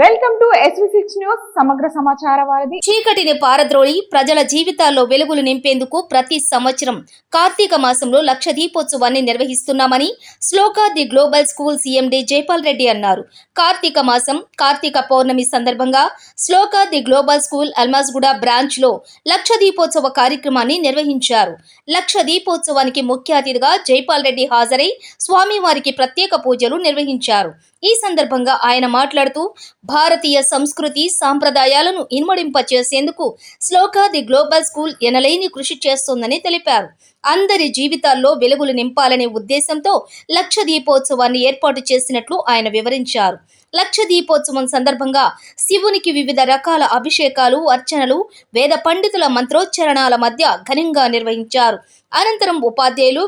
Welcome to SV6 news సమగ్ర సమాచార వారధి. చీకటిని పారద్రోలి ప్రజల జీవితాల్లో వెలుగులు నింపేందుకు ప్రతి సంవత్సరం కార్తీక మాసంలో లక్ష దీపోత్సవాన్ని నిర్వహిస్తున్నామని Shloka the global school CMD Jaipal Reddy అన్నారు. కార్తీక మాసం కార్తీక పౌర్ణమి సందర్భంగా Shloka the global school Almasguda branch లో లక్ష దీపోత్సవ కార్యక్రమాన్ని నిర్వహించారు. లక్ష దీపోత్సవానికి ముఖ్య అతిథిగా జైపాల్ రెడ్డి హాజరై స్వామివారికి ప్రత్యేక పూజలు నిర్వహించారు. ఈ సందర్భంగా ఆయన మాట్లాడుతూ భారతీయ సంస్కృతి సాంప్రదాయాలను ఇనుమడింపచేసేందుకు శ్లోక ది గ్లోబల్ స్కూల్ ఎనలేని కృషి చేస్తోందని తెలిపారు. అందరి జీవితాల్లో వెలుగులు నింపాలనే ఉద్దేశంతో లక్ష దీపోత్సవాన్ని ఏర్పాటు చేసినట్లు ఆయన వివరించారు. లక్ష దీపోత్సవం సందర్భంగా శివునికి వివిధ రకాల అభిషేకాలు, అర్చనలు, వేద పండితుల మంత్రోచ్చరణాల మధ్య ఘనంగా నిర్వహించారు. అనంతరం ఉపాధ్యాయులు,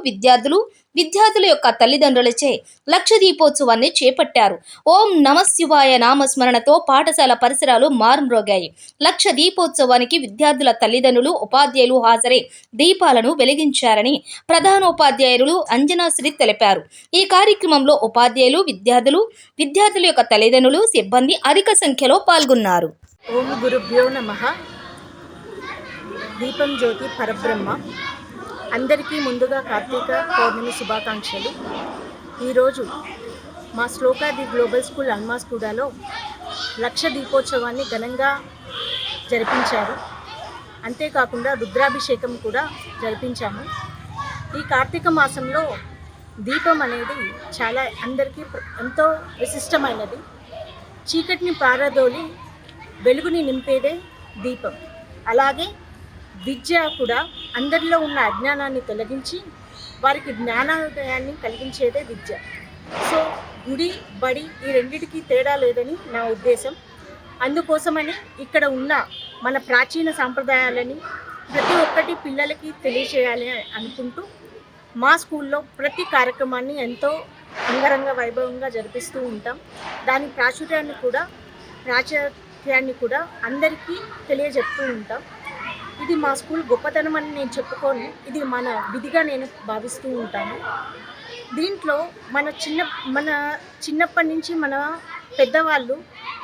విద్యార్థుల యొక్క తల్లిదండ్రులచే లక్ష దీపోత్సవాన్ని చేపట్టారు. ఓం నమశివాయ నామస్మరణతో పాఠశాల పరిసరాలు మారుమ్రోగాయి. లక్ష దీపోత్సవానికి విద్యార్థుల తల్లిదండ్రులు, ఉపాధ్యాయులు హాజరై దీపాలను వెలిగించారని ప్రధానోపాధ్యాయులు అంజనాశ్రీ తెలిపారు. ఈ కార్యక్రమంలో ఉపాధ్యాయులు, విద్యార్థుల యొక్క తల్లిదండ్రులు, సిబ్బంది అధిక సంఖ్యలో పాల్గొన్నారు. ఓం గురుభ్యో నమః. దీపం జ్యోతి పరబ్రహ్మ. అందరికీ ముందుగా కార్తీక పౌర్ణమి శుభాకాంక్షలు. ఈరోజు మా శ్లోక ది గ్లోబల్ స్కూల్ అల్మాస్గూడలో లక్ష దీపోత్సవాన్ని ఘనంగా జరిపించారు. అంతేకాకుండా రుద్రాభిషేకం కూడా జరిపించాము. ఈ కార్తీక మాసంలో దీపం అనేది చాలా అందరికీ ఎంతో విశిష్టమైనది. చీకటిని పారదోలి వెలుగుని నింపేదే దీపం. అలాగే విద్య కూడా అందరిలో ఉన్న అజ్ఞానాన్ని తొలగించి వారికి జ్ఞానోదయాన్ని కలిగించేదే విద్య. సో గుడి, బడి ఈ రెండిటికి తేడా లేదని నా ఉద్దేశం. అందుకోసమని ఇక్కడ ఉన్న మన ప్రాచీన సాంప్రదాయాలని ప్రతి ఒక్కటి పిల్లలకి తెలియచేయాలి అనుకుంటూ మా స్కూల్లో ప్రతి కార్యక్రమాన్ని ఎంతో అంగరంగ వైభవంగా జరిపిస్తూ ఉంటాం. దాని ప్రాచుర్యాన్ని కూడా అందరికీ తెలియజెప్తూ ఉంటాం. ఇది మా స్కూల్ గొప్పతనం అని నేను చెప్పుకొని ఇది మన విధిగా నేను భావిస్తూ ఉంటాను. దీంట్లో మన చిన్నప్పటి నుంచి మన పెద్దవాళ్ళు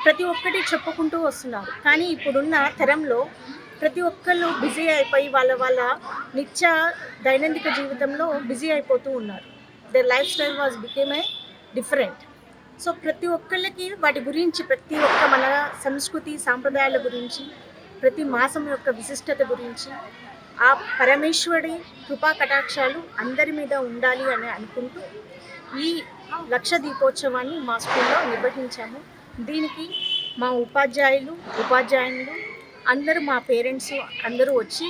ప్రతి ఒక్కటి చెప్పుకుంటూ వస్తున్నారు. కానీ ఇప్పుడున్న తరంలో ప్రతి ఒక్కళ్ళు బిజీ అయిపోయి వాళ్ళ నిత్య దైనందిక జీవితంలో బిజీ అయిపోతూ ఉన్నారు. Their life style was became a different. So ప్రతి ఒక్కళ్ళకి వాటి గురించి, ప్రతి ఒక్క మన సంస్కృతి సాంప్రదాయాల గురించి, ప్రతి మాసం యొక్క విశిష్టత గురించి, ఆ పరమేశ్వరుడి కృపా కటాక్షాలు అందరి మీద ఉండాలి అని అనుకుంటూ ఈ లక్ష దీపోత్సవాన్ని మా స్కూల్లో నిర్వహించాము. దీనికి మా ఉపాధ్యాయులు అందరూ, మా పేరెంట్స్ అందరూ వచ్చి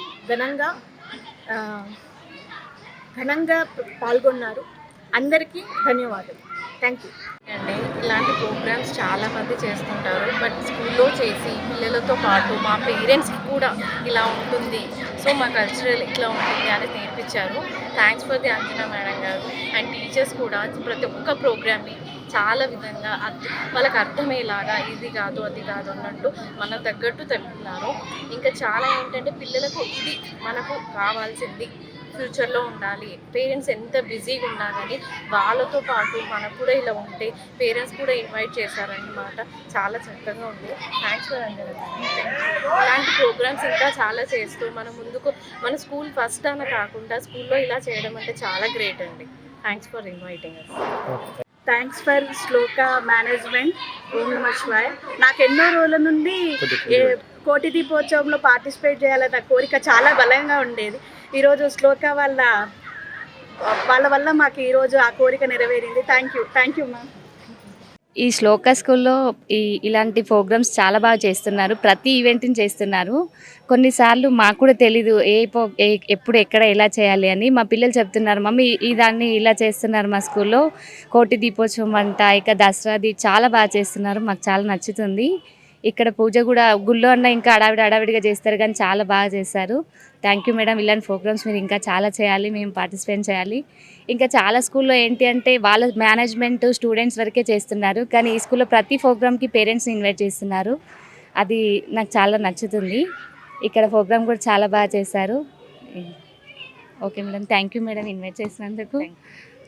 ఘనంగా పాల్గొన్నారు. అందరికీ ధన్యవాదాలు. థ్యాంక్ యూ అండి. ఇలాంటి ప్రోగ్రామ్స్ చాలామంది చేస్తుంటారు. బట్ స్కూల్లో చేసి పిల్లలతో పాటు మా పేరెంట్స్కి కూడా ఇలా ఉంటుంది, సో మా కల్చరల్ ఇట్లా ఉంటుంది అని నేర్పించారు. Thanks for the Anjana madam గారు అండ్ టీచర్స్ కూడా ప్రతి ఒక్క ప్రోగ్రామ్ని చాలా విధంగా వాళ్ళకి అర్థమయ్యేలాగా ఇది కాదు అది కాదు అన్నట్టు మన తగ్గట్టు తెలుపుతున్నారు. ఇంకా చాలా ఏంటంటే పిల్లలకు ఇది మనకు కావాల్సింది ఫ్యూచర్లో ఉండాలి. పేరెంట్స్ ఎంత బిజీగా ఉన్నా కానీ వాళ్ళతో పాటు మనకు కూడా ఇలా ఉంటే పేరెంట్స్ కూడా ఇన్వైట్ చేశారన్నమాట. చాలా చక్కగా ఉంది. Thanks for Anjana. ఇలాంటి ప్రోగ్రామ్స్ ఇంకా చాలా చేస్తూ మన స్కూల్ ఫస్ట్ అన్న కాకుండా స్కూల్లో ఇలా చేయడం అంటే చాలా గ్రేట్ అండి. Thanks for inviting us. Thanks for Shloka management. ఓం నమః శివాయ. నాకు ఎన్నో రోజుల నుండి కోటి దీపోత్సవంలో పార్టిసిపేట్ చేయాలన్న కోరిక చాలా బలంగా ఉండేది. ఈరోజు శ్లోక వాళ్ళ వల్ల మాకు ఈరోజు ఆ కోరిక నెరవేరింది. Thank you ma'am. ఈ శ్లోక స్కూల్లో ఇలాంటి ప్రోగ్రామ్స్ చాలా బాగా చేస్తున్నారు. ప్రతి ఈవెంట్ని చేస్తున్నారు. కొన్నిసార్లు మాకు కూడా తెలీదు ఎప్పుడు ఎక్కడ ఎలా చేయాలి అని. మా పిల్లలు చెప్తున్నారు, మమ్మీ దాన్ని ఇలా చేస్తున్నారు మా స్కూల్లో, కోటి దీపోత్సవం అంట, ఇక దసరాది చాలా బాగా చేస్తున్నారు. మాకు చాలా నచ్చుతుంది. ఇక్కడ పూజ కూడా గుళ్ళో అన్న ఇంకా అడావిడిగా చేస్తారు, కానీ చాలా బాగా చేస్తారు. Thank you madam. ఇలాంటి ప్రోగ్రామ్స్ మీరు ఇంకా చాలా చేయాలి, మేము పార్టిసిపేట్ చేయాలి. ఇంకా చాలా స్కూల్లో ఏంటి అంటే వాళ్ళ మేనేజ్మెంట్ స్టూడెంట్స్ వరకే చేస్తున్నారు, కానీ ఈ స్కూల్లో ప్రతి ప్రోగ్రామ్కి పేరెంట్స్ని ఇన్వైట్ చేస్తున్నారు. అది నాకు చాలా నచ్చుతుంది. ఇక్కడ ప్రోగ్రామ్ కూడా చాలా బాగా చేశారు. Okay madam, thank you madam invite చేసినందుకు.